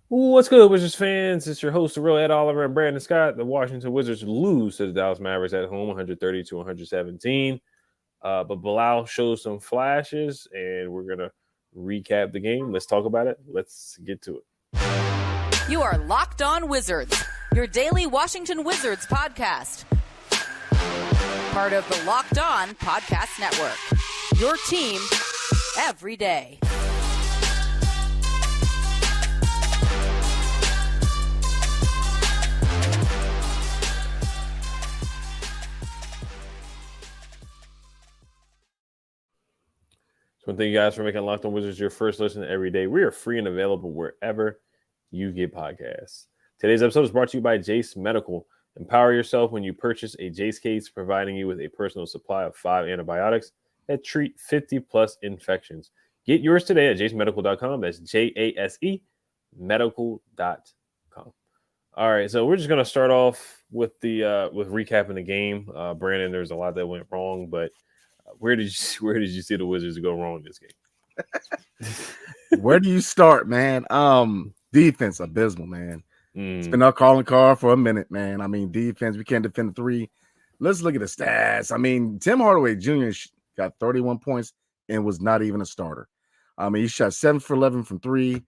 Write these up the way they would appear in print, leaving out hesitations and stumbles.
What's good, Wizards fans? It's your host, the real Ed Oliver and Brandon Scott. The Washington Wizards lose to the Dallas Mavericks at home, 130 to 117. But Bilal shows some flashes, and we're gonna recap the game. Let's talk about it. Let's get to it. You are Locked On Wizards, your daily Washington Wizards podcast. Part of the Locked On Podcast Network. Your team every day. So thank you guys for making Locked On Wizards your first listen every day. We are free and available wherever you get podcasts. Today's episode is brought to you by Jase Medical. Empower yourself when you purchase a Jase case, providing you with a personal supply of 5 antibiotics that treat 50-plus infections. Get yours today at jasemedical.com. That's Jase medical.com. All right, so we're just going to start off with with recapping the game. Brandon, there's a lot that went wrong, but where did you see the Wizards go wrong this game? Where do you start, man? Defense abysmal, man. It's been our calling card for a minute, man. I mean, defense, we can't defend the three. Let's look at the stats. I mean, Tim Hardaway Jr. got 31 points and was not even a starter. I mean, he shot 7 for 11 from three.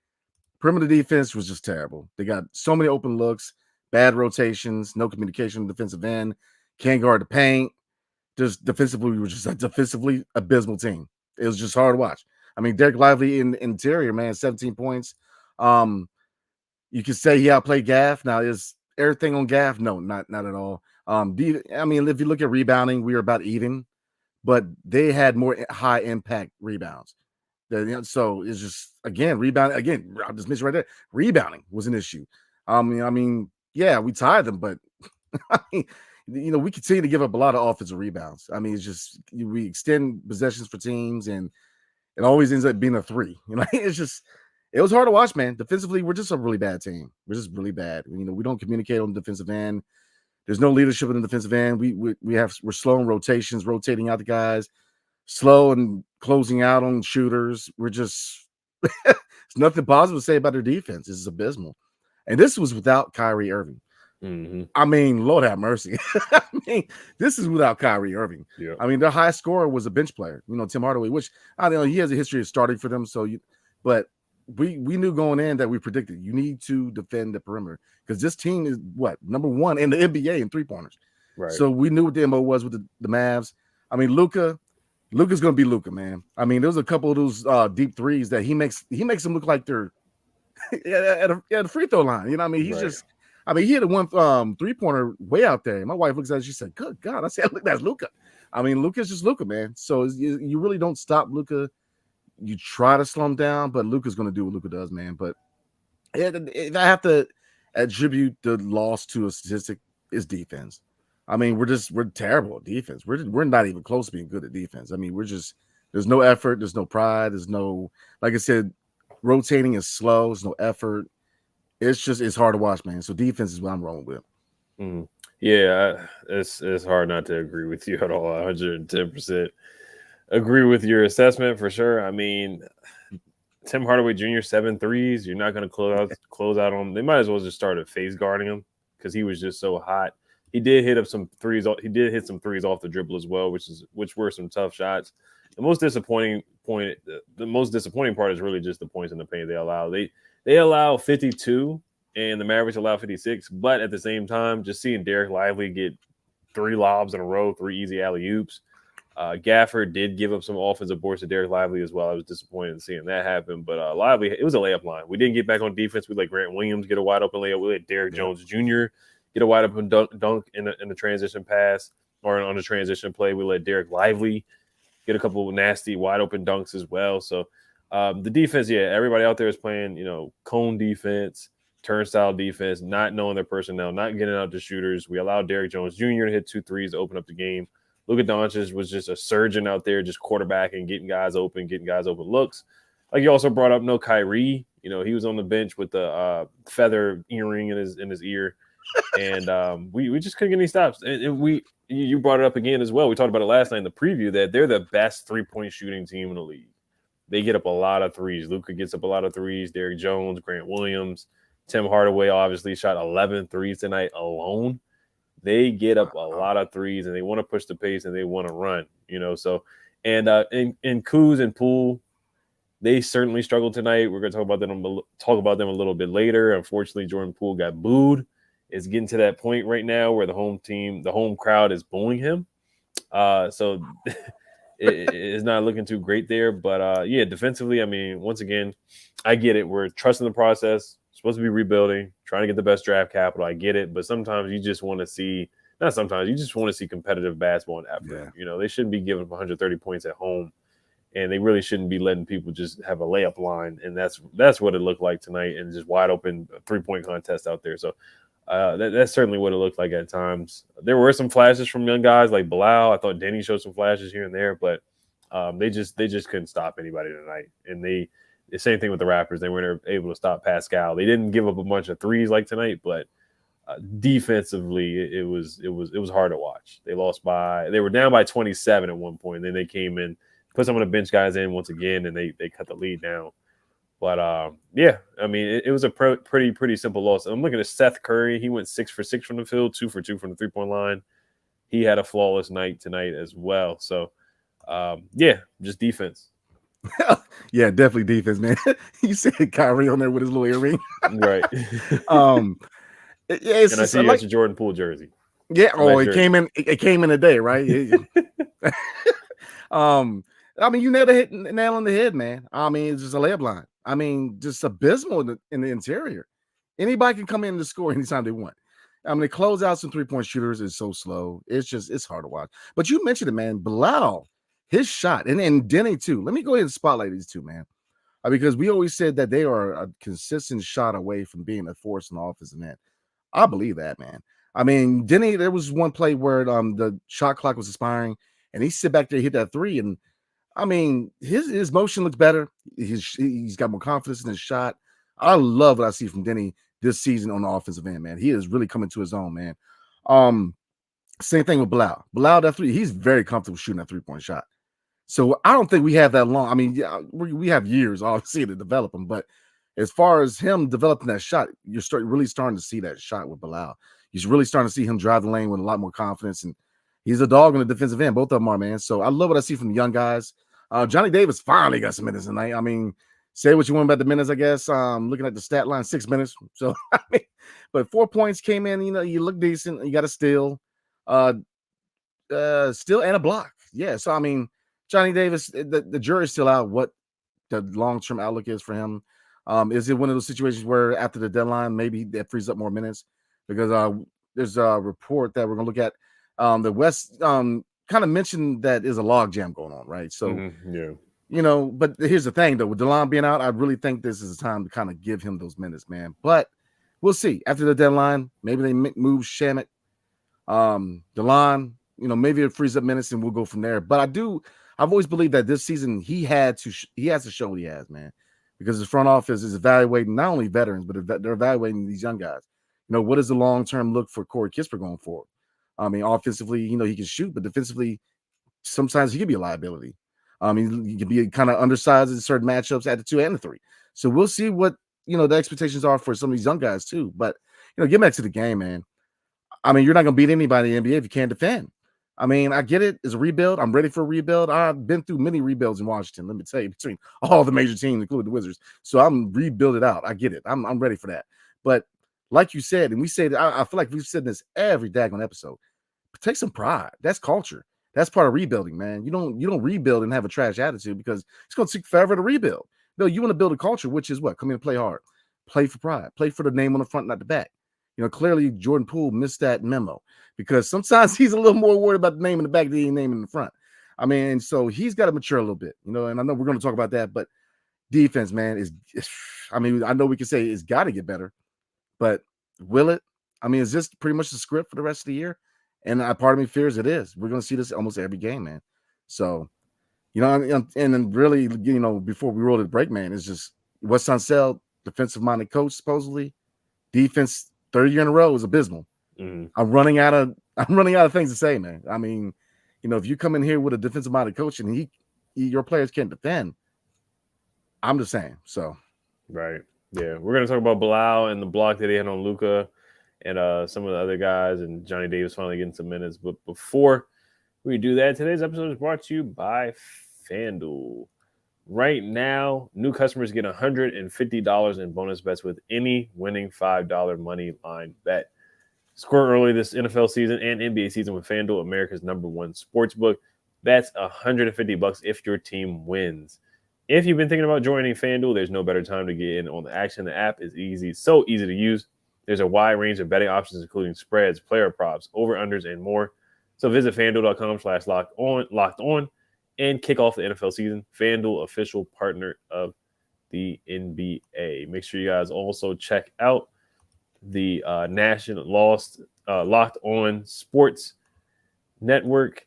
Perimeter defense was just terrible. They got so many open looks, bad rotations, no communication on the defensive end, can't guard the paint. Just defensively, we were just a defensively abysmal team. It was just hard to watch. I mean, Derek Lively in the interior, man, 17 points. You could say he outplayed Gaff. Now, is everything on Gaff? No, not at all. I mean, if you look at rebounding, we were about even, but they had more high impact rebounds. So it's just rebounding. Again, I'll just mention right there, rebounding was an issue. I mean, yeah, we tied them, but I mean, we continue to give up a lot of offensive rebounds. I mean, it's just we extend possessions for teams, and it always ends up being a three. It was hard to watch, man. Defensively, we're just a really bad team. We're just really bad. We don't communicate on the defensive end. There's no leadership in the defensive end. We're slow in rotations, rotating out the guys, slow and closing out on shooters. We're just there's nothing positive to say about their defense. This is abysmal. And this was without Kyrie Irving. Mm-hmm. I mean, Lord have mercy. I mean, this is without Kyrie Irving. Yeah. I mean, their highest scorer was a bench player, Tim Hardaway, which I don't know, he has a history of starting for them. But we knew going in that we predicted you need to defend the perimeter because this team is number one in the NBA in 3-pointers. Right. So we knew what the MO was with the Mavs. I mean, Luka's gonna be Luka, man. I mean, there was a couple of those deep threes that he makes them look like they're at a free throw line. You know what I mean? He's just. I mean, he had a one 3-pointer way out there. My wife looks at it, she said, "Good God!" I said, "Look, that's Luka." I mean, Luka's just Luka, man. So you really don't stop Luka. You try to slow him down, but Luka's going to do what Luka does, man. But if I have to attribute the loss to a statistic, it's defense. I mean, we're terrible at defense. We're not even close to being good at defense. I mean, there's no effort, there's no pride, there's no, like I said, rotating is slow. There's no effort. It's hard to watch, man. So defense is what I'm rolling with. Yeah, it's hard not to agree with you at all. 110% agree with your assessment for sure. I mean, Tim Hardaway Jr. 7 threes. You're not going to close out on him. They might as well just start at face guarding him because he was just so hot. He did hit up some threes. He did hit some threes off the dribble as well, which were some tough shots. The most disappointing part is really just the points in the paint they allow. They allow 52 and the Mavericks allow 56, but at the same time, just seeing Derek Lively get 3 lobs in a row, 3 easy alley-oops. Gafford did give up some offensive boards to Derek Lively as well. I was disappointed in seeing that happen, but Lively, it was a layup line. We didn't get back on defense. We let Grant Williams get a wide open layup. We let Derek Jones Jr. get a wide open dunk in the transition pass or on the transition play. We let Derek Lively get a couple of nasty wide open dunks as well. So the defense, everybody out there is playing, cone defense, turnstile defense, not knowing their personnel, not getting out the shooters. We allowed Derek Jones Jr. to hit 2 threes to open up the game. Luka Doncic was just a surgeon out there, just quarterbacking, getting guys open looks. Like you also brought up, no Kyrie. He was on the bench with the feather earring in his ear, and we just couldn't get any stops. And you brought it up again as well. We talked about it last night in the preview that they're the best 3-point shooting team in the league. They get up a lot of threes. Luka gets up a lot of threes. Derek Jones, Grant Williams. Tim Hardaway obviously shot 11 threes tonight alone. They get up a lot of threes, and they want to push the pace, and they want to run. So and Kuz and Poole, they certainly struggled tonight. We're going to talk about them a little bit later. Unfortunately, Jordan Poole got booed. It's getting to that point right now where the home crowd is booing him. So it's not looking too great there. But defensively, I mean, once again, I get it. We're trusting the process. Supposed to be rebuilding, trying to get the best draft capital. I get it. But sometimes you just want to see – not sometimes. You just want to see competitive basketball and effort. Yeah. They shouldn't be giving up 130 points at home, and they really shouldn't be letting people just have a layup line. And that's what it looked like tonight, and just wide open three-point contest out there. So that's certainly what it looked like at times. There were some flashes from young guys like Bilal. I thought Deni showed some flashes here and there, but they just couldn't stop anybody tonight. And the same thing with the Raptors. They weren't able to stop Pascal. They didn't give up a bunch of threes like tonight, but defensively, it was hard to watch. They were down by 27 at one point. And then they came in, put some of the bench guys in once again, and they cut the lead down. But I mean, it was a pretty simple loss. I'm looking at Seth Curry. He went 6 for 6 from the field, 2 for 2 from the 3-point line. He had a flawless night tonight as well. So just defense. Yeah, definitely defense, man. You said Kyrie on there with his little earring, right? And I see you got your Jordan Poole jersey. Yeah, it came in. It came in a day, right? I mean, you nailed the nail on the head, man. I mean, it's just a layup line. I mean, just abysmal in the interior. Anybody can come in and score anytime they want. I mean, the closeouts and 3-point shooters is so slow. It's hard to watch. But you mentioned it, man. Bilal, his shot, and Deni too. Let me go ahead and spotlight these two, man, because we always said that they are a consistent shot away from being a force in the offensive end. I believe that, man. I mean, Deni, there was one play where the shot clock was expiring, and he sit back there, hit that three, and I mean, his motion looks better. He's got more confidence in his shot. I love what I see from Deni this season on the offensive end, man. He is really coming to his own, man. Same thing with Bilal. Bilal, that three, he's very comfortable shooting that 3-point shot. So I don't think we have that long. I mean, yeah, we have years, obviously, to develop him. But as far as him developing that shot, you're really starting to see that shot with Bilal. He's really starting to see him drive the lane with a lot more confidence. And he's a dog on the defensive end. Both of them are, man. So I love what I see from the young guys. Johnny Davis finally got some minutes tonight. I mean, say what you want about the minutes, I guess. Looking at the stat line, 6 minutes. So, I mean, but 4 points came in. You look decent. You got a steal. Steal and a block. Yeah. So, I mean, Johnny Davis, the jury's still out what the long-term outlook is for him. Is it one of those situations where after the deadline, maybe that frees up more minutes? Because there's a report that we're going to look at. The West kind of mentioned that there's a log jam going on, right? So, but here's the thing, though. With DeLon being out, I really think this is a time to kind of give him those minutes, man. But we'll see. After the deadline, maybe they move Shamet. DeLon, maybe it frees up minutes and we'll go from there. But I've always believed that this season he has to show what he has, man, because the front office is evaluating not only veterans, but they're evaluating these young guys. What is the long-term look for Corey Kispert going forward? I mean, offensively, he can shoot, but defensively, sometimes he can be a liability. He can be kind of undersized in certain matchups at the 2 and the 3. So we'll see what, the expectations are for some of these young guys too. But, get back to the game, man. I mean, you're not going to beat anybody in the NBA if you can't defend. I mean, I get it. It's a rebuild. I'm ready for a rebuild. I've been through many rebuilds in Washington, let me tell you, between all the major teams, including the Wizards. So I'm rebuild it out. I get it. I'm ready for that. But like you said, and we say that, I feel like we've said this every daggone episode. Take some pride. That's culture. That's part of rebuilding, man. You don't rebuild and have a trash attitude because it's going to take forever to rebuild. No, you want to build a culture, which is what? Come in and play hard. Play for pride. Play for the name on the front, not the back. Clearly Jordan Poole missed that memo because sometimes he's a little more worried about the name in the back than the name in the front. I mean, so he's got to mature a little bit, and I know we're going to talk about that, but defense, man, I know we can say it's got to get better, but will it? I mean, is this pretty much the script for the rest of the year? And part of me fears it is. We're going to see this almost every game, man. So, and then really, before we roll the break, man, it's just Wes Unseld, defensive-minded coach, supposedly. Defense, 3rd year in a row is abysmal. Mm-hmm. I'm running out of things to say, man. I mean, if you come in here with a defensive-minded coach and your players can't defend, I'm just saying. So, right. Yeah, we're gonna talk about Bilal and the block that he had on Luka and some of the other guys, and Johnny Davis finally getting some minutes. But before we do that, today's episode is brought to you by FanDuel. Right now, new customers get $150 in bonus bets with any winning $5 money line bet. Score early this NFL season and NBA season with FanDuel, America's #1 sportsbook. That's $150 if your team wins. If you've been thinking about joining FanDuel, there's no better time to get in on the action. The app is easy, so easy to use. There's a wide range of betting options, including spreads, player props, over-unders, and more. So visit FanDuel.com/locked on and kick off the NFL season. FanDuel, official partner of the NBA. Make sure you guys also check out the Locked On Sports Network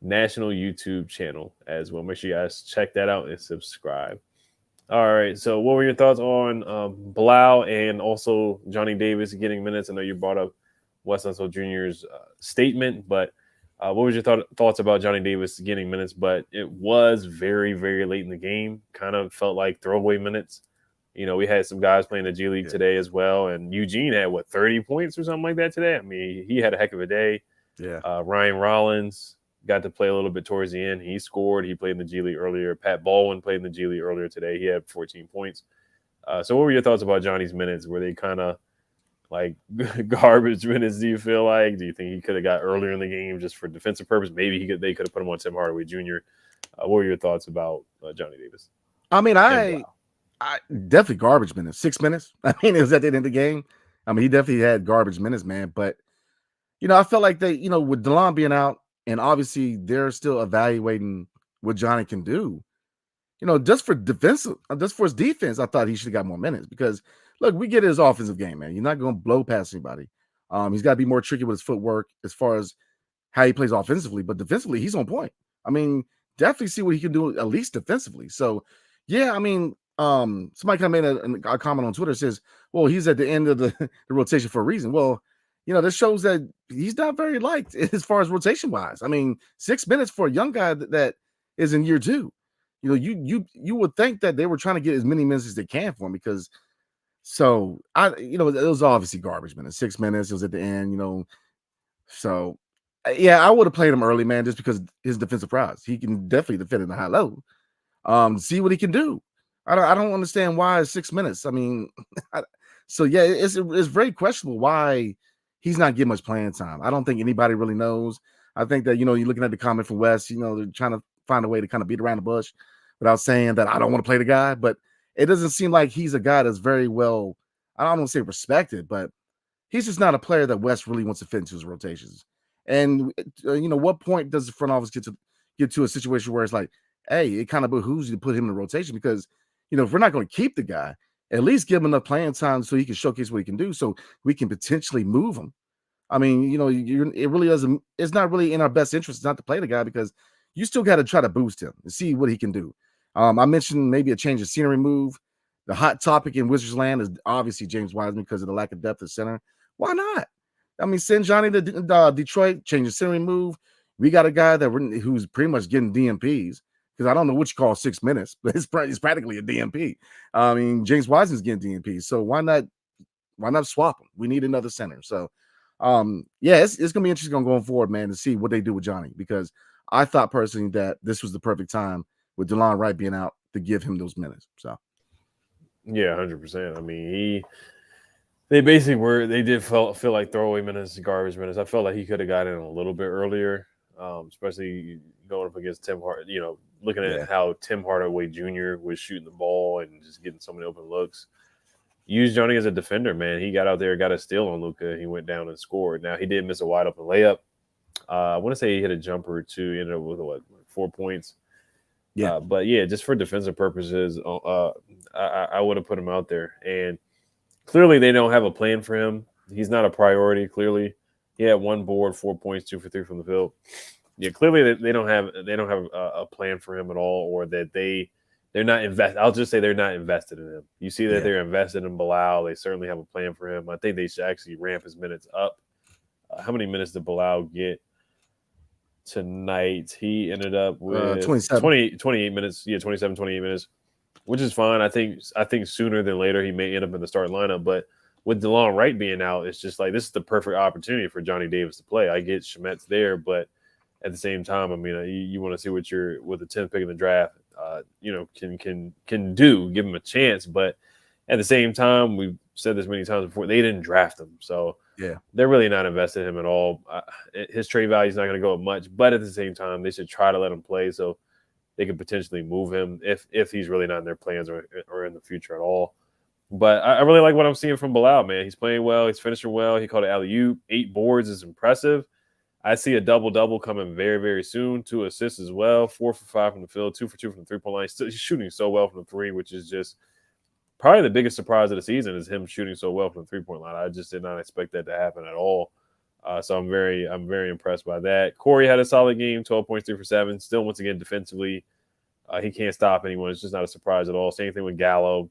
national YouTube channel as well. Make sure you guys check that out and subscribe. All right. So what were your thoughts on Bilal and also Johnny Davis getting minutes? I know you brought up Wes Unseld Jr.'s statement, but what was your thoughts about Johnny Davis getting minutes? But it was very, very late in the game. Kind of felt like throwaway minutes. You know, we had some guys playing the G League today as well. And Eugene had, 30 points or something like that today? I mean, he had a heck of a day. Yeah. Ryan Rollins got to play a little bit towards the end. He scored. He played in the G League earlier. Pat Baldwin played in the G League earlier today. He had 14 points. So what were your thoughts about Johnny's minutes? Were they kind of like garbage minutes, do you feel like? Do you think he could have got earlier in the game just for defensive purpose? Maybe they could have put him on Tim Hardaway Jr. What were your thoughts about Johnny Davis? I mean, I definitely garbage minutes. 6 minutes. I mean, it was at the end of the game. I mean, he definitely had garbage minutes, man. But, I felt like they, with DeLon being out, and obviously they're still evaluating what Johnny can do. Just for his defense, I thought he should have got more minutes because, look, we get his offensive game, man. You're not going to blow past anybody. He's got to be more tricky with his footwork as far as how he plays offensively, but defensively, he's on point. I mean, definitely see what he can do at least defensively. So, yeah, I mean, somebody kind of made a comment on Twitter says, well, he's at the end of the rotation for a reason. Well, this shows that he's not very liked as far as rotation wise. I mean, 6 minutes for a young guy that is in year two. You would think that they were trying to get as many minutes as they can for him because it was obviously garbage minutes. 6 minutes, it was at the end, So yeah, I would have played him early, man, just because his defensive prowess. He can definitely defend in the high level. See what he can do. I don't understand why it's 6 minutes. I mean, it's very questionable why he's not getting much playing time. I don't think anybody really knows. I think that, you're looking at the comment from Wes, they're trying to find a way to kind of beat around the bush without saying that I don't want to play the guy. But it doesn't seem like he's a guy that's very well, I don't want to say respected, but he's just not a player that Wes really wants to fit into his rotations. And, what point does the front office get to a situation where it's like, hey, it kind of behooves you to put him in the rotation because, if we're not going to keep the guy, at least give him enough playing time so he can showcase what he can do so we can potentially move him. I mean, it really doesn't, it's not really in our best interest not to play the guy because you still got to try to boost him and see what he can do. I mentioned maybe a change of scenery move. The hot topic in Wizards land is obviously James Wiseman because of the lack of depth at center. Why not? I mean, send Johnny to Detroit, change the scenery move. We got a guy who's pretty much getting DMPs because I don't know what you call 6 minutes, but it's practically a DMP. I mean, James Wiseman's getting DMPs, so why not swap him? We need another center. So, it's going to be interesting going forward, man, to see what they do with Johnny because I thought personally that this was the perfect time with DeLon Wright being out to give him those minutes. So, yeah, 100%. I mean, they did feel like throwaway minutes, garbage minutes. I felt like he could have got in a little bit earlier, especially going up against Tim Hardaway. Looking at how Tim Hardaway Jr. was shooting the ball and just getting so many open looks. Use Johnny as a defender, man. He got out there, got a steal on Luka. He went down and scored. Now, he did miss a wide open layup. I want to say he hit a jumper too. Ended up with 4 points. Yeah, but yeah, just for defensive purposes, I would have put him out there. And clearly, they don't have a plan for him. He's not a priority. Clearly, he had 1 board, 4 points, 2 for 3 from the field. Yeah, clearly they don't have a plan for him at all, or that they're not invested. I'll just say they're not invested in him. You see that they're invested in Bilal. They certainly have a plan for him. I think they should actually ramp his minutes up. How many minutes did Bilal get tonight? He ended up with 27. 28 minutes. Yeah, 27, 28 minutes. which is fine. I think sooner than later he may end up in the starting lineup. But with DeLon Wright being out, it's just like this is the perfect opportunity for Johnny Davis to play. I get Shamet's there, but at the same time, I mean, you want to see what with the 10th pick in the draft, can do. Give him a chance, but at the same time, we've said this many times before, they didn't draft him, so yeah, they're really not invested in him at all. His trade value is not going to go up much, but at the same time, they should try to let him play so they could potentially move him if he's really not in their plans or in the future at all. But I really like what I'm seeing from Bilal, man. He's playing well. He's finishing well. He caught an alley-oop. 8 boards is impressive. I see a double-double coming very, very soon. 2 assists as well. 4 for 5 from the field. 2 for 2 from the three-point line. He's shooting so well from the three, which is just probably the biggest surprise of the season is him shooting so well from the three-point line. I just did not expect that to happen at all. So I'm very impressed by that. Corey had a solid game, 12 points, 3 for 7. Still, once again, defensively, he can't stop anyone. It's just not a surprise at all. Same thing with Gallo.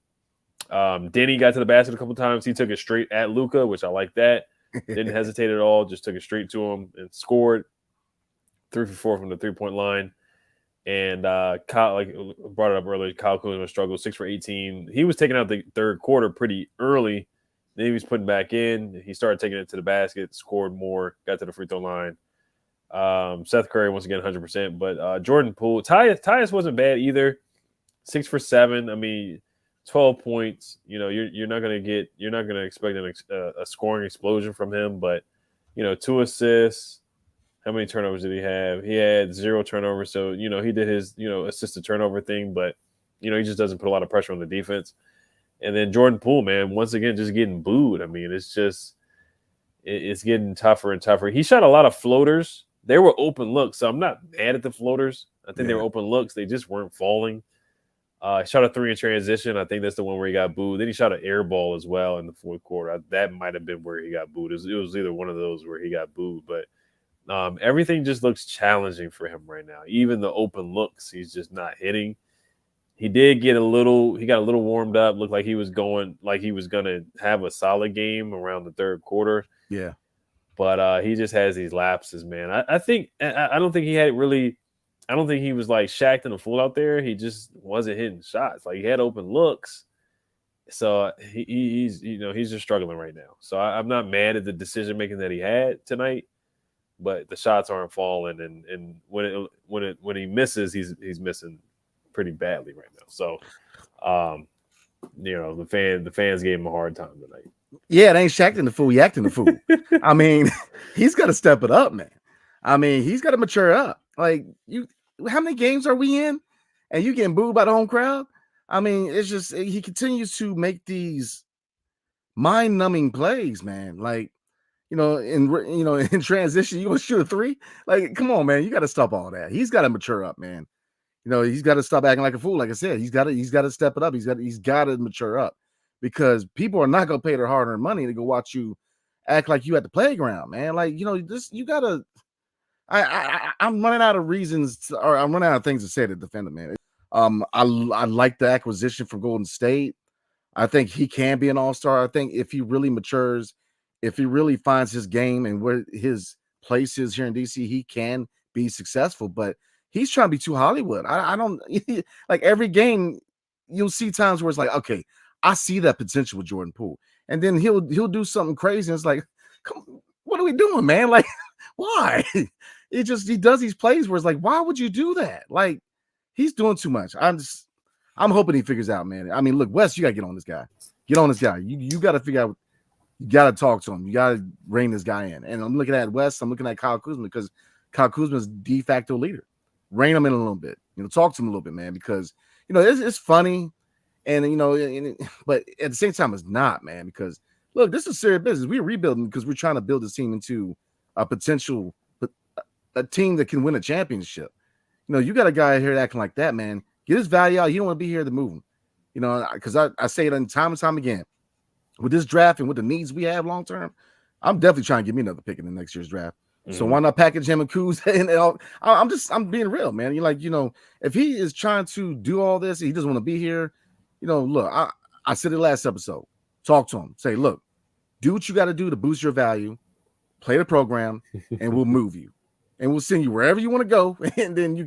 Deni got to the basket a couple times. He took it straight at Luka, which I like that. Didn't hesitate at all. Just took it straight to him and scored. 3 for 4 from the three-point line. And Kyle, like brought it up earlier, Kyle Kuzma struggled 6 for 18. He was taking out the third quarter pretty early. Then he was putting back in. He started taking it to the basket, scored more, got to the free throw line. Seth Curry once again 100%, but Jordan Poole, Tyus wasn't bad either. 6 for 7. I mean, 12 points. You know, you're not gonna expect a scoring explosion from him, but 2 assists. How many turnovers did he have? He had 0 turnovers, so he did his assist to turnover thing, but he just doesn't put a lot of pressure on the defense. And then Jordan Poole, man, once again just getting booed. I mean, it's getting tougher and tougher. He shot a lot of floaters. They were open looks, so I'm not mad at the floaters. I think they were open looks. They just weren't falling. He shot a 3 in transition. I think that's the one where he got booed. Then he shot an air ball as well in the fourth quarter. That might have been where he got booed. It was either one of those where he got booed. But everything just looks challenging for him right now. Even the open looks, he's just not hitting. He got a little warmed up. Looked like he was going to have a solid game around the third quarter. Yeah. But he just has these lapses, man. I don't think he was like Shaq and a fool out there. He just wasn't hitting shots. Like he had open looks. So he's just struggling right now. So I'm not mad at the decision making that he had tonight, but the shots aren't falling, and when he misses, he's missing pretty badly right now. So the fans gave him a hard time tonight. Yeah, it ain't Shaq and the fool, he acting the fool. I mean, he's got to step it up, man. I mean, he's got to mature up. Like how many games are we in? And you getting booed by the home crowd? I mean, it's just he continues to make these mind-numbing plays, man. Like, in transition, you want to shoot a 3? Like, come on, man. You got to stop all that. He's got to mature up, man. He's got to stop acting like a fool. Like I said, he's got to step it up. He's got to mature up because people are not going to pay their hard-earned money to go watch you act like you at the playground, man. Like, you got to. I'm running out of reasons, or I'm running out of things to say to defend him, man. I like the acquisition from Golden State. I think he can be an all-star. I think if he really matures, if he really finds his game and where his place is here in DC, he can be successful. But he's trying to be too Hollywood. I don't like every game. You'll see times where it's like, okay, I see that potential with Jordan Poole, and then he'll do something crazy. And it's like, come, what are we doing, man? Like, why? He does these plays where it's like, why would you do that? Like, he's doing too much. I'm hoping he figures out, man. I mean, look, Wes, you gotta get on this guy. Get on this guy. You got to figure out. You got to talk to him. You got to rein this guy in. And I'm looking at Wes. I'm looking at Kyle Kuzma because Kyle Kuzma is de facto leader. Rein him in a little bit. Talk to him a little bit, man, because it's funny, and but at the same time, it's not, man. Because look, this is serious business. We're rebuilding because we're trying to build this team into a potential a team that can win a championship. You got a guy here acting like that, man. Get his value out. You don't want to be here to move him. Because I say it time and time again. With this draft and with the needs we have long term, I'm definitely trying to get me another pick in the next year's draft. So why not package him and Kuz? I'm being real, man. You're like, if he is trying to do all this, he doesn't want to be here. Look, I said it last episode. Talk to him. Say, look, do what you got to do to boost your value. Play the program, and we'll move you, and we'll send you wherever you want to go. And then you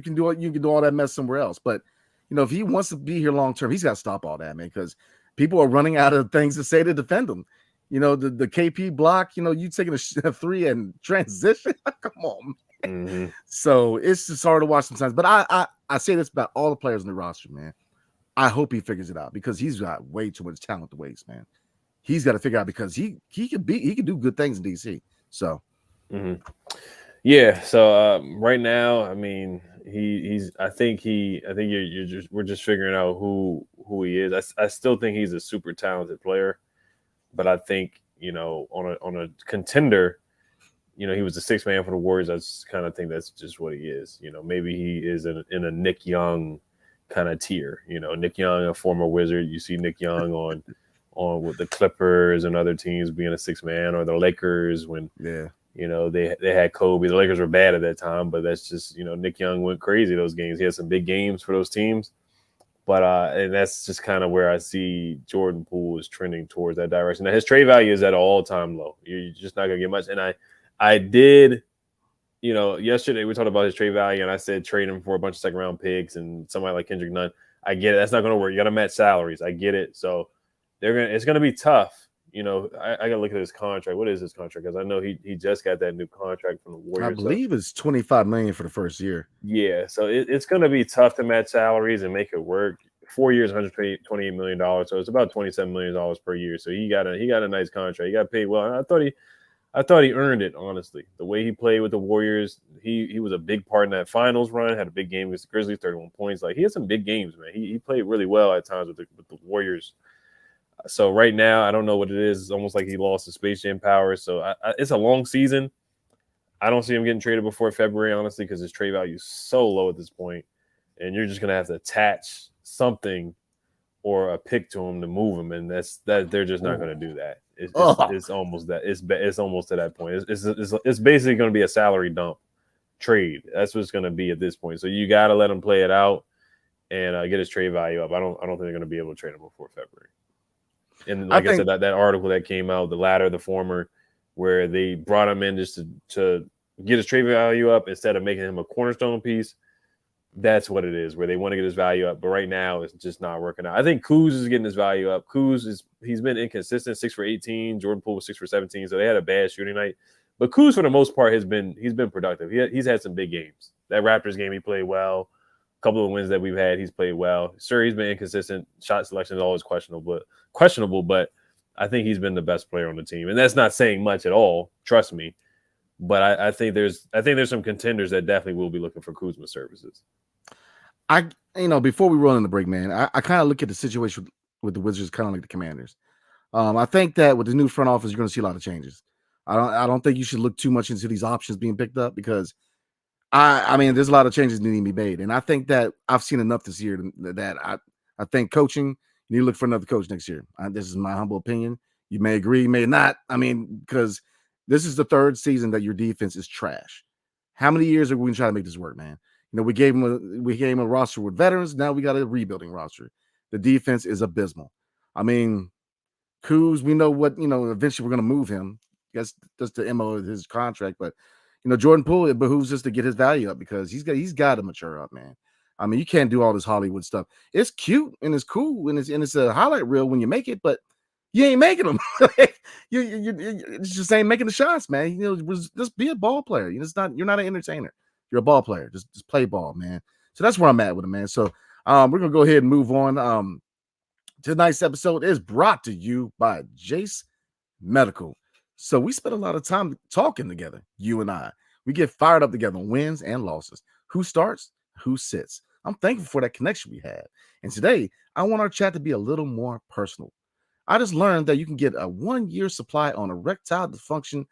can do all that mess somewhere else. But if he wants to be here long term, he's got to stop all that, man, because people are running out of things to say to defend him. The KP block, you taking a three and transition. Come on, man. Mm-hmm. So it's just hard to watch sometimes. But I say this about all the players in the roster, man. I hope he figures it out because he's got way too much talent to waste, man. He's got to figure out because he could do good things in DC. So, yeah. So right now, I mean, I think we're just figuring out who he is. I still think he's a super talented player, but I think on a contender, he was the sixth man for the Warriors. I just kind of think that's just what he is. Maybe he is in a Nick Young kind of tier. Nick Young, a former Wizard. You see Nick Young on with the Clippers and other teams being a sixth man, or the Lakers when they had Kobe. The Lakers were bad at that time, but that's just Nick Young went crazy those games. He had some big games for those teams, but and that's just kind of where I see Jordan Poole is trending towards that direction. Now his trade value is at an all-time low. You're just not gonna get much. And I did. Yesterday we talked about his trade value, and I said trade him for a bunch of second-round picks and somebody like Kendrick Nunn. I get it. That's not going to work. You got to match salaries. I get it. So it's going to be tough. I got to look at his contract. What is his contract? Because I know he just got that new contract from the Warriors. I believe it's $25 million for the first year. Yeah, so it's going to be tough to match salaries and make it work. 4 years, $128 million. So it's about $27 million per year. So he got a nice contract. He got paid well. And I thought he earned it, honestly. The way he played with the Warriors, he was a big part in that finals run, had a big game against the Grizzlies, 31 points. Like, he had some big games, man. He played really well at times with the Warriors. So right now, I don't know what it is. It's almost like he lost his Space Jam power. So it's a long season. I don't see him getting traded before February, honestly, because his trade value is so low at this point. And you're just going to have to attach something or a pick to him to move him. And that they're just not going to do that. It's almost that. It's almost to that point. It's basically going to be a salary dump trade. That's what it's going to be at this point. So you got to let him play it out and get his trade value up. I don't think they're going to be able to trade him before February. And like I said, that article that came out, the latter, the former, where they brought him in just to get his trade value up instead of making him a cornerstone piece. That's what it is, where they want to get his value up. But right now, it's just not working out. I think Kuz is getting his value up. He's been inconsistent, 6 for 18. Jordan Poole was 6 for 17, so they had a bad shooting night. But Kuz, for the most part, he's been productive. He's had some big games. That Raptors game, he played well. A couple of wins that we've had, he's played well. Sure, he's been inconsistent. Shot selection is always questionable, but I think he's been the best player on the team. And that's not saying much at all, trust me. But I think there's some contenders that definitely will be looking for Kuzma's services. Before we roll in the break, man, I kind of look at the situation with the Wizards kind of like the Commanders. I think that with the new front office, you're going to see a lot of changes. I don't think you should look too much into these options being picked up because I mean, there's a lot of changes that need to be made. And I think that I've seen enough this year that I think coaching, you need to look for another coach next year. This is my humble opinion. You may agree, you may not. I mean, because this is the third season that your defense is trash. How many years are we going to try to make this work, man? We gave him a roster with veterans. Now we got a rebuilding roster. The defense is abysmal. I mean, Kuz, we know what, eventually we're going to move him. That's the MO of his contract. But, Jordan Poole, it behooves us to get his value up because he's got to mature up, man. I mean, you can't do all this Hollywood stuff. It's cute and it's cool and it's a highlight reel when you make it, but you ain't making them. you just ain't making the shots, man. Just be a ball player. You're not an entertainer. You're a ball player. Just play ball, man. So that's where I'm at with it, man. So we're gonna go ahead and move on. Tonight's episode is brought to you by Jase Medical. So we spent a lot of time talking together, you and I. We get fired up together on wins and losses. Who starts? Who sits? I'm thankful for that connection we had. And today, I want our chat to be a little more personal. I just learned that you can get a 1-year supply on erectile dysfunction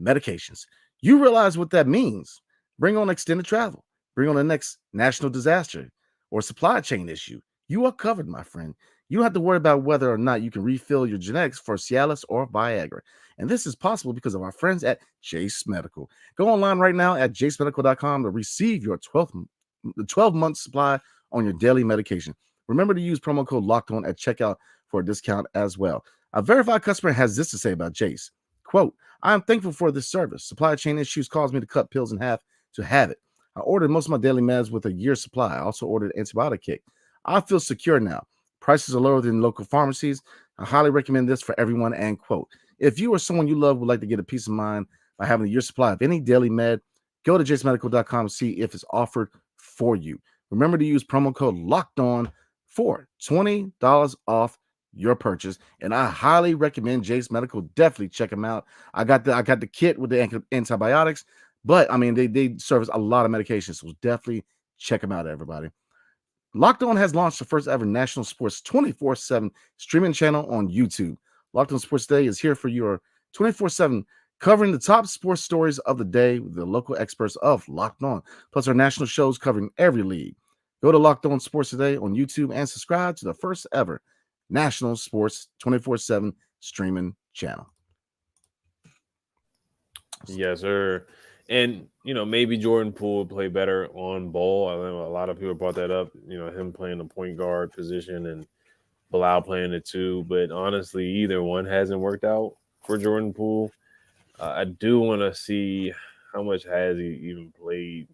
medications. You realize what that means. Bring on extended travel. Bring on the next national disaster or supply chain issue. You are covered, my friend. You don't have to worry about whether or not you can refill your genetics for Cialis or Viagra. And this is possible because of our friends at Jase Medical. Go online right now at jasemedical.com to receive your 12-month supply on your daily medication. Remember to use promo code LOCKEDON at checkout for a discount as well. A verified customer has this to say about Jase. Quote, I am thankful for this service. Supply chain issues caused me to cut pills in half to have it. I ordered most of my daily meds with a year's supply. I also ordered an antibiotic kit. I feel secure now. Prices are lower than local pharmacies. I highly recommend this for everyone, and quote, if you or someone you love would like to get a peace of mind by having a year's supply of any daily med, go to jasemedical.com to see if it's offered for you. Remember to use promo code LOCKEDON for $20 off your purchase, and I highly recommend Jase Medical. Definitely check them out. I got the kit with the antibiotics, but I mean they service a lot of medications, so definitely check them out, everybody. Locked On has launched the first ever national sports 24/7 streaming channel on YouTube. Locked On Sports Day is here for your 24/7 covering the top sports stories of the day with the local experts of Locked On, plus our national shows covering every league. Go to Locked On Sports Today on YouTube and subscribe to the first ever national sports 24/7 streaming channel. Yes, sir. And, maybe Jordan Poole would play better on ball. I know a lot of people brought that up, him playing the point guard position and Bilal playing it too. But honestly, either one hasn't worked out for Jordan Poole. I do want to see how much has he even played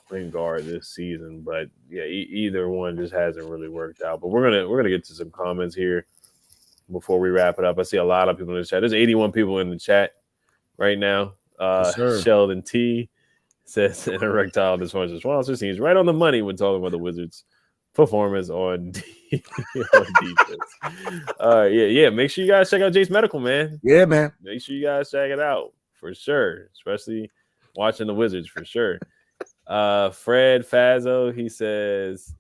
point guard this season. But yeah, either one just hasn't really worked out. But we're gonna get to some comments here before we wrap it up. I see a lot of people in the chat. There's 81 people in the chat right now. Yes, Sheldon T says an erectile dysfunction sponsor seems right on the money when talking about the Wizards' performance on defense. Yeah. Make sure you guys check out Jase Medical, man. Yeah, man. Make sure you guys check it out for sure, especially watching the Wizards for sure. Fred Fezzo says,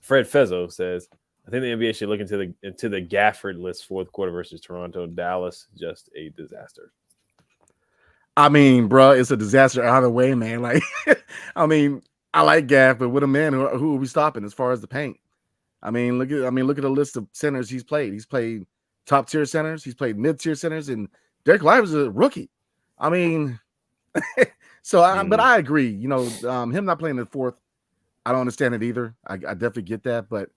I think the NBA should look into the Gafford list fourth quarter versus Toronto. Dallas, just a disaster. I mean, bro, it's a disaster either way, man. Like, I mean, I like Gaff, but with a man, who are we stopping as far as the paint? I mean, look at the list of centers he's played. He's played top tier centers. He's played mid tier centers, and Derek Lively's a rookie. I mean, but I agree. Him not playing the fourth, I don't understand it either. I definitely get that, but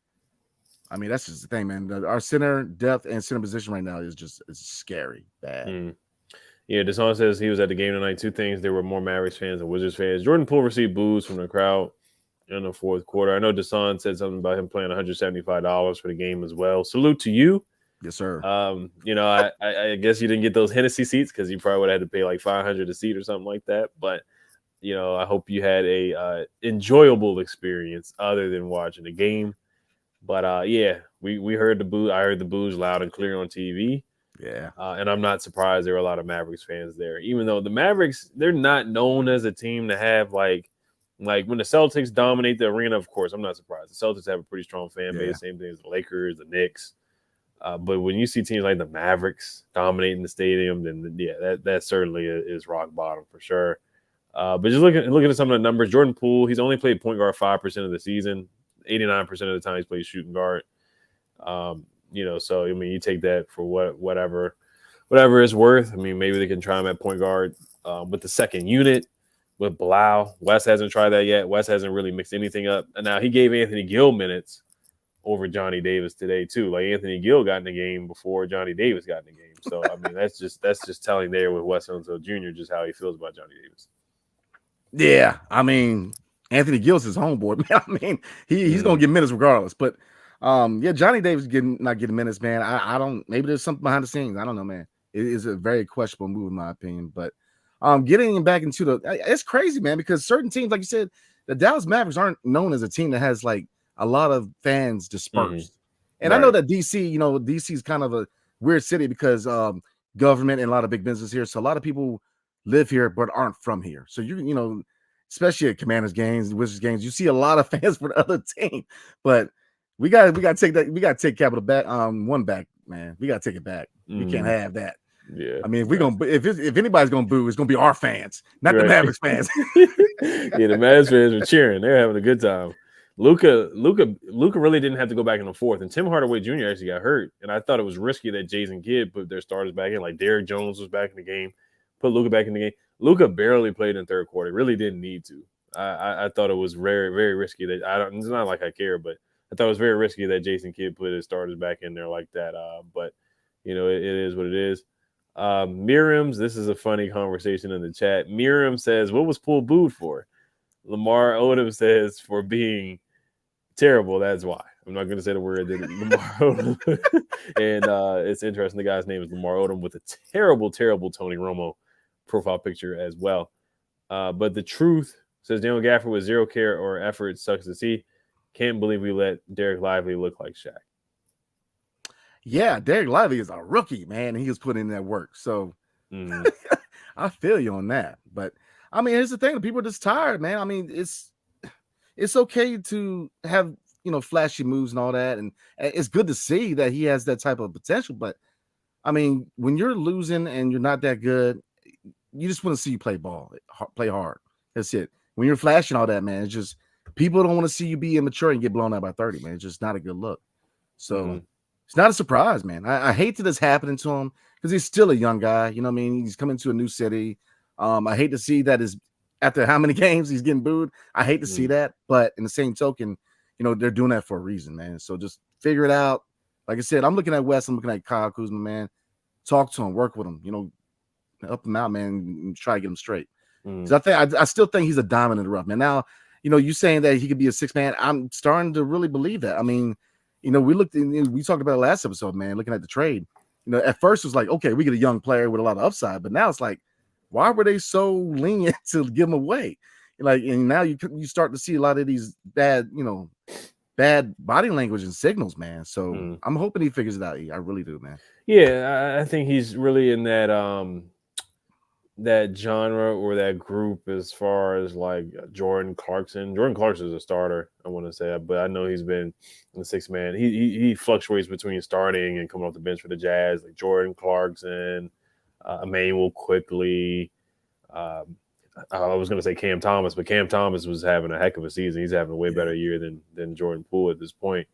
I mean, that's just the thing, man. Our center depth and center position right now is scary bad. Yeah, Deshaun says he was at the game tonight. Two things: there were more Mavericks fans than Wizards fans. Jordan Poole received boos from the crowd in the fourth quarter. I know Deshaun said something about him playing $175 for the game as well. Salute to you. Yes, sir. I guess you didn't get those Hennessy seats because you probably would have had to pay like $500 a seat or something like that. But I hope you had a enjoyable experience other than watching the game. But yeah, we heard the boo. I heard the boos loud and clear on TV. Yeah. And I'm not surprised there were a lot of Mavericks fans there, even though the Mavericks, they're not known as a team to have like when the Celtics dominate the arena, of course, I'm not surprised. The Celtics have a pretty strong fan base, same thing as the Lakers, the Knicks. But when you see teams like the Mavericks dominating the stadium, then yeah, that certainly is rock bottom for sure. But just looking at some of the numbers, Jordan Poole, he's only played point guard 5% of the season. 89% of the time he's played shooting guard. So I mean, you take that for whatever it's worth. I mean, maybe they can try him at point guard with the second unit with Bilal. Wes hasn't tried that yet. Wes hasn't really mixed anything up. And now he gave Anthony Gill minutes over Johnny Davis today too. Like Anthony Gill got in the game before Johnny Davis got in the game. So I mean, that's just telling there with Wes Unseld Jr. just how he feels about Johnny Davis. Yeah, I mean, Anthony Gill's his homeboy, man. I mean, he's gonna get minutes regardless. But Johnny Davis not getting minutes, man. I don't. Maybe there's something behind the scenes. I don't know, man. It is a very questionable move in my opinion. But getting him back into it's crazy, man. Because certain teams, like you said, the Dallas Mavericks aren't known as a team that has like a lot of fans dispersed. And right. I know that DC, DC is kind of a weird city because government and a lot of big business here. So a lot of people live here but aren't from here. So especially at Commanders games, Wizards games, you see a lot of fans for the other team. But we got to take that. We got to take capital back. One back, man. We got to take it back. We can't have that. Yeah. I mean, if anybody's gonna boo, it's gonna be our fans, not the Mavericks fans. Yeah, the Mavs fans were cheering. They're having a good time. Luka really didn't have to go back in the fourth, and Tim Hardaway Jr. actually got hurt. And I thought it was risky that Jason Kidd put their starters back in. Like Derrick Jones was back in the game, put Luka back in the game. Luka barely played in the third quarter. Really didn't need to. I thought it was very, very risky that it's not like I care, but I thought it was very risky that Jason Kidd put his starters back in there like that. But it is what it is. Miriam's, this is a funny conversation in the chat. Miriam says, what was Poole booed for? Lamar Odom says for being Terrible. That's why. I'm not going to say the word that Lamar Odom. And it's interesting. The guy's name is Lamar Odom with a terrible, terrible Tony Romo profile picture as well. But the truth says Daniel Gafford with zero care or effort sucks to see. Can't believe we let Derek Lively look like Shaq. Yeah, Derek Lively is a rookie, man. And he was putting in that work. So I feel you on that. But I mean, here's the thing: people are just tired, man. I mean, it's okay to have, flashy moves and all that, and it's good to see that he has that type of potential. But I mean, when you're losing and you're not that good, you just want to see you play ball, play hard. That's it. When you're flashing all that, man, it's just people don't want to see you be immature and get blown out by 30, man. It's just not a good look. So it's not a surprise, man. I hate that it's happening to him because he's still a young guy. You know what I mean? He's coming to a new city. I hate to see that after how many games he's getting booed. I hate to see that. But in the same token, they're doing that for a reason, man. So just figure it out. Like I said, I'm looking at Wes. I'm looking at Kyle Kuzma, man. Talk to him. Work with him. Help him out, man, and try to get him straight. So I still think he's a diamond in the rough, man. Now, you saying that he could be a 6-man. I'm starting to really believe that. I mean, we talked about it last episode, man, looking at the trade. At first it was like, okay, we get a young player with a lot of upside, but now it's like, why were they so lenient to give him away? And now you start to see a lot of these bad body language and signals, man. So I'm hoping he figures it out. I really do, man. Yeah, I think he's really in that that genre or that group as far as like Jordan Clarkson. Jordan Clarkson is a starter, I want to say, but I know he's been in the 6-man. He fluctuates between starting and coming off the bench for the Jazz, like Jordan Clarkson, Emmanuel Quickly. I was going to say Cam Thomas, but Cam Thomas was having a heck of a season. He's having a way better year than Jordan Poole at this point.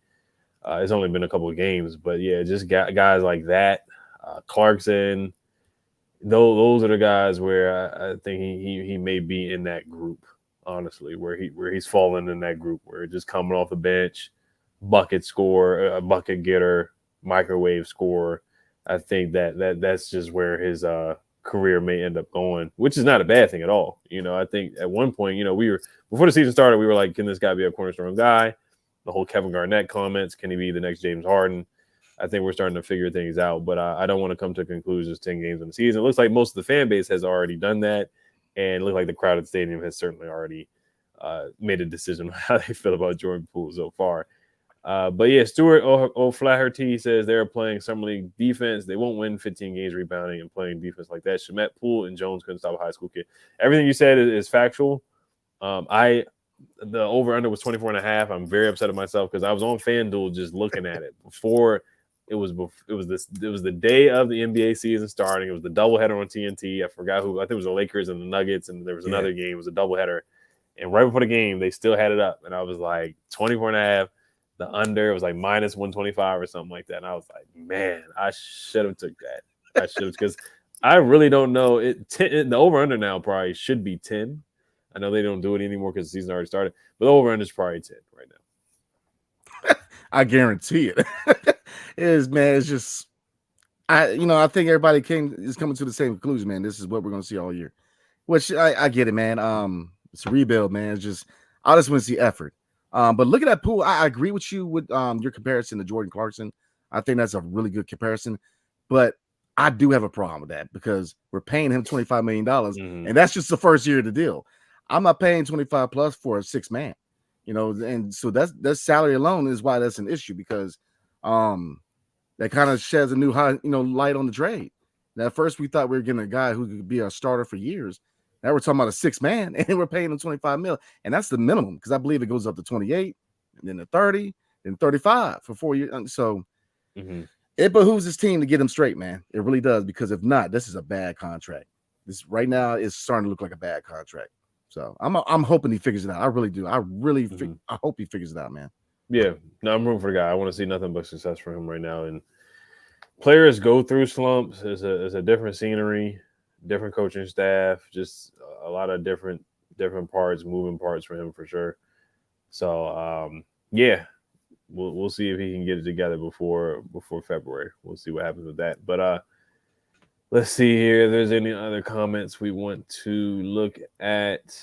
It's only been a couple of games, but yeah, just guys like that. Clarkson. Those are the guys where I think he may be in that group, honestly, where he's fallen in that group, where just coming off the bench, bucket score, a bucket getter, microwave score. I think that's just where his career may end up going, which is not a bad thing at all. I think at one point, we were before the season started, we were like, can this guy be a cornerstone guy? The whole Kevin Garnett comments, can he be the next James Harden? I think we're starting to figure things out, but I don't want to come to conclusions 10 games in the season. It looks like most of the fan base has already done that, and it looks like the crowd at the stadium has certainly already made a decision on how they feel about Jordan Poole so far. But yeah, Stuart O'Flaherty says they're playing summer league defense. They won't win 15 games rebounding and playing defense like that. Shamet, Poole, and Jones couldn't stop a high school kid. Everything you said is factual. The over-under was 24.5. I'm very upset at myself because I was on FanDuel just looking at it before. It was the day of the NBA season starting. It was the doubleheader on TNT. I forgot who. I think it was the Lakers and the Nuggets, and there was another game. It was a doubleheader. And right before the game, they still had it up. And I was like, 24.5. The under, it was like minus 125 or something like that. And I was like, man, I should have took that. I should have, because I really don't know. The over-under now probably should be 10. I know they don't do it anymore because the season already started. But the over-under is probably 10 right now. I guarantee it. It is, man. It's just, I think everybody is coming to the same conclusion, man. This is what we're going to see all year, which I get it, man. It's a rebuild, man. It's just, I just want to see effort. But look at that Poole. I agree with you with your comparison to Jordan Clarkson. I think that's a really good comparison. But I do have a problem with that because we're paying him $25 million, and that's just the first year of the deal. I'm not paying 25 plus for a 6-man, and so that salary alone is why that's an issue because that kind of sheds a new light on the trade. Now, at first we thought we were getting a guy who could be our starter for years. Now we're talking about a 6-man, and we're paying him $25 million, and that's the minimum because I believe it goes up to 28, and then to 30, then 35 for 4 years. So it behooves this team to get him straight, man. It really does, because if not, this is a bad contract. This right now is starting to look like a bad contract. So I'm hoping he figures it out. I really do. I hope he figures it out, man. Yeah, no, I'm rooting for the guy. I want to see nothing but success for him right now. And players go through slumps. It's a different scenery, different coaching staff, just a lot of different parts, moving parts for him for sure. So yeah, we'll see if he can get it together before February. We'll see what happens with that. But let's see here if there's any other comments we want to look at.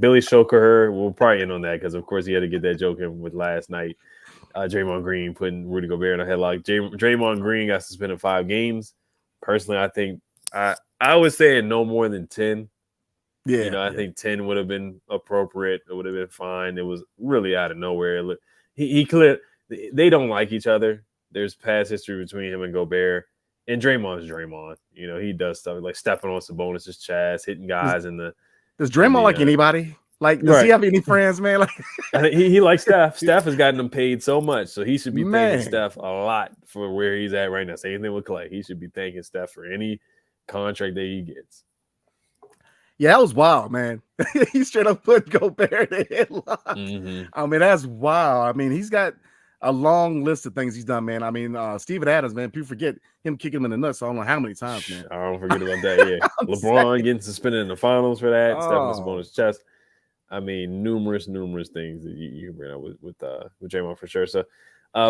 Billy Shoker, we'll probably end on that because, of course, he had to get that joke in with last night. Draymond Green putting Rudy Gobert in a headlock. Draymond Green got suspended 5 games. Personally, I think I was saying no more than 10. Yeah, I think 10 would have been appropriate. It would have been fine. It was really out of nowhere. He cleared. They don't like each other. There's past history between him and Gobert. And Draymond's Draymond. He does stuff like stepping on Sabonis' chest, hitting guys in the. Does Draymond like anybody? Like, does he have any friends, man? Like, I think he likes Steph. Steph has gotten him paid so much, so he should be thanking Steph a lot for where he's at right now. Same thing with Clay. He should be thanking Steph for any contract that he gets. Yeah, that was wild, man. He straight up put Gobert in the headlock. Mm-hmm. I mean, that's wild. I mean, he's got a long list of things he's done, man. I mean, Steven Adams, man, people forget him kicking him in the nuts. I don't know how many times, man. I don't forget about that. Yeah, LeBron getting suspended in the finals for that. Stepping on his chest. I mean, numerous things that you can bring up with Draymond for sure. So,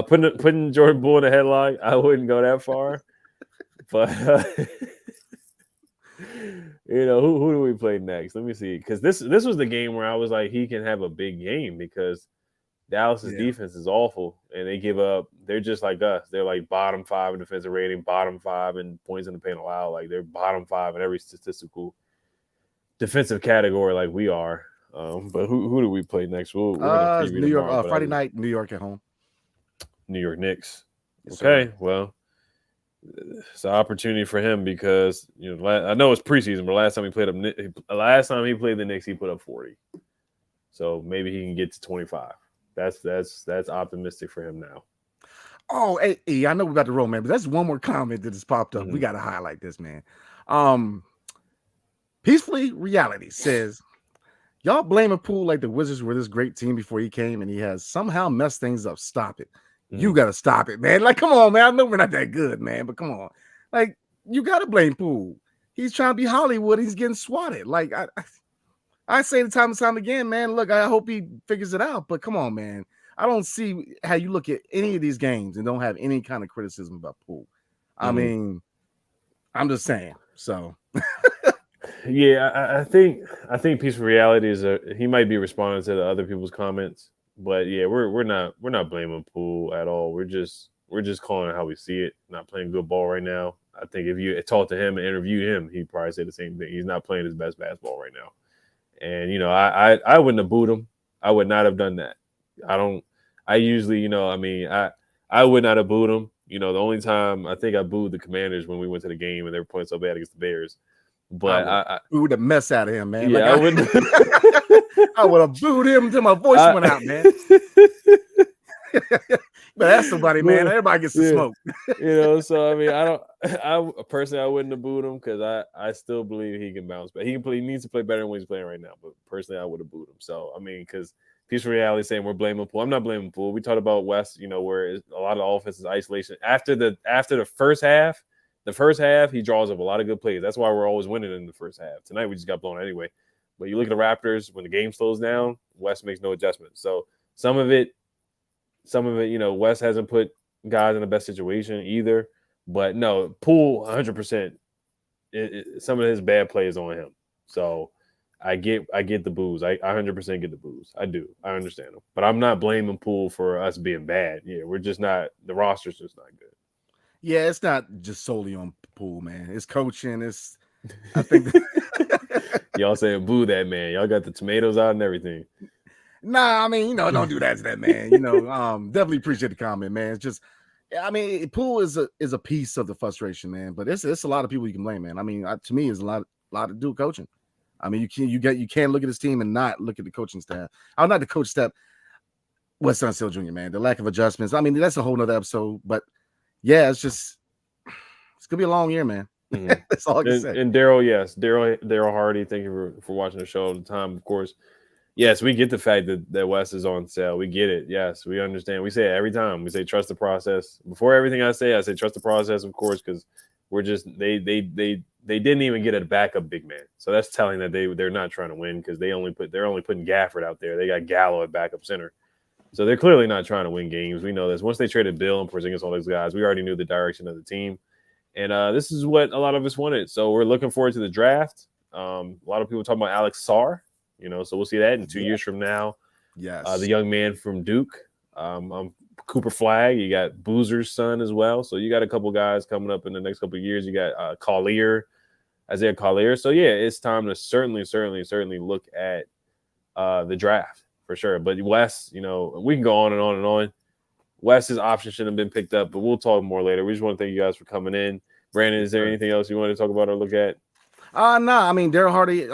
putting Jordan Poole in a headlock, I wouldn't go that far, but who do we play next? Let me see, because this was the game where I was like, he can have a big game because Dallas's defense is awful and they give up. They're just like us. They're like bottom 5 in defensive rating, bottom 5 in points in the paint allowed. Like they're bottom 5 in every statistical defensive category, like we are. But who do we play next? We're gonna preview New York tomorrow, Friday night, New York at home. New York Knicks. Yes, okay, sir. Well, it's an opportunity for him because I know it's preseason, but last time he played the Knicks, he put up 40. So maybe he can get to 25. That's optimistic for him now. Oh, hey, I know we're about to roll, man, but that's one more comment that just popped up. Mm-hmm. We got to highlight this, man. Peacefully Reality says, y'all blaming Poole like the Wizards were this great team before he came, and he has somehow messed things up. Stop it. Mm-hmm. You got to stop it, man. Like, come on, man. I know we're not that good, man, but come on. Like, you got to blame Poole. He's trying to be Hollywood. He's getting swatted. Like, I say the time and time again, man, look, I hope he figures it out, but come on, man. I don't see how you look at any of these games and don't have any kind of criticism about Poole. I mean, I'm just saying. So, yeah, I think Peaceful Reality is he might be responding to the other people's comments, but yeah, we're not blaming Poole at all. We're just calling it how we see it. Not playing good ball right now. I think if you talk to him and interview him, he'd probably say the same thing. He's not playing his best basketball right now. And, I wouldn't have booed him. I would not have done that. I usually, I would not have booed him. The only time I think I booed the Commanders when we went to the game and they were playing so bad against the Bears. But I booed the mess out of him, man. Yeah, I wouldn't. I would have booed him until my voice went out, man. But that's somebody, man. Everybody gets to smoke. So I mean, I personally I wouldn't have booed him because I still believe he can bounce back. He needs to play better than what he's playing right now. But personally, I would have booed him. So I mean, because Peaceful Reality is saying we're blaming Poole. I'm not blaming Poole. We talked about West, where a lot of the offense is isolation. After the first half, he draws up a lot of good plays. That's why we're always winning in the first half. Tonight we just got blown anyway. But you look at the Raptors when the game slows down, West makes no adjustments. So some of it, West hasn't put guys in the best situation either. But no, Poole 100%. Some of his bad plays on him. So I get the boos. I 100% get the boos. I do. I understand them. But I'm not blaming Poole for us being bad. Yeah, we're just not. The roster's just not good. Yeah, it's not just solely on Poole, man. It's coaching. I think. Y'all saying boo that man. Y'all got the tomatoes out and everything. Nah, I mean, don't do that to that man. Definitely appreciate the comment, man. It's just, I mean, Poole is a piece of the frustration, man. But it's a lot of people you can blame, man. I mean, to me, it's a lot to do with coaching. I mean, you can't look at this team and not look at the coaching staff. I'm not the coach staff. Wes Unseld Jr., man. The lack of adjustments. I mean, that's a whole nother episode. But yeah, it's gonna be a long year, man. Mm-hmm. That's all I can say. And Daryl, yes, Daryl Hardy. Thank you for watching the show all the time. Of course, yes, we get the fact that Wes is on sale. We get it. Yes, we understand. We say it every time. We say trust the process. Before everything I say trust the process, of course, because we're just they didn't even get a backup big man. So that's telling that they're not trying to win because they're only putting Gafford out there. They got Gallo at backup center. So they're clearly not trying to win games. We know this. Once they traded Bill and Porzingis, all those guys, we already knew the direction of the team. And this is what a lot of us wanted. So we're looking forward to the draft. A lot of people talking about Alex Sarr. So we'll see that in 2 years from now. Yes. The young man from Duke, Cooper Flagg. You got Boozer's son as well. So you got a couple guys coming up in the next couple of years. You got Isaiah Collier. So yeah, it's time to certainly look at the draft for sure. But Wes, we can go on and on and on. Wes's option shouldn't have been picked up, but we'll talk more later. We just want to thank you guys for coming in. Brandon, is there anything else you want to talk about or look at? No, I mean, Daryl Hardy,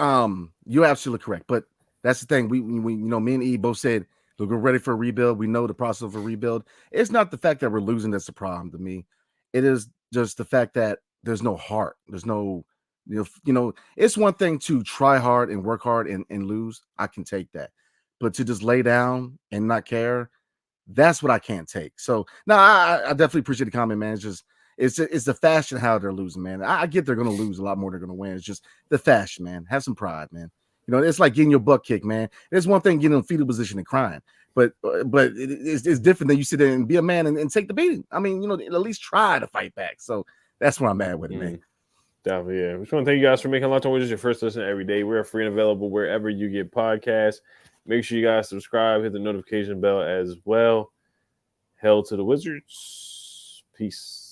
you're absolutely correct. But that's the thing. We me and E both said, look, we're ready for a rebuild. We know the process of a rebuild. It's not the fact that we're losing that's the problem to me. It is just the fact that there's no heart. There's no, it's one thing to try hard and work hard and lose. I can take that. But to just lay down and not care, that's what I can't take. So no, I definitely appreciate the comment, man. It's the fashion how they're losing, man. I get they're going to lose a lot more. They're going to win. It's just the fashion, man. Have some pride, man. It's like getting your butt kicked, man. It's one thing getting in a fetal position and crying, but it's different than you sit there and be a man and take the beating. I mean, at least try to fight back. So that's what I'm mad with it, man. Definitely, yeah. We just want to thank you guys for making Locked On Wizards your first listen every day. We're free and available wherever you get podcasts. Make sure you guys subscribe, hit the notification bell as well. Hell to the Wizards. Peace.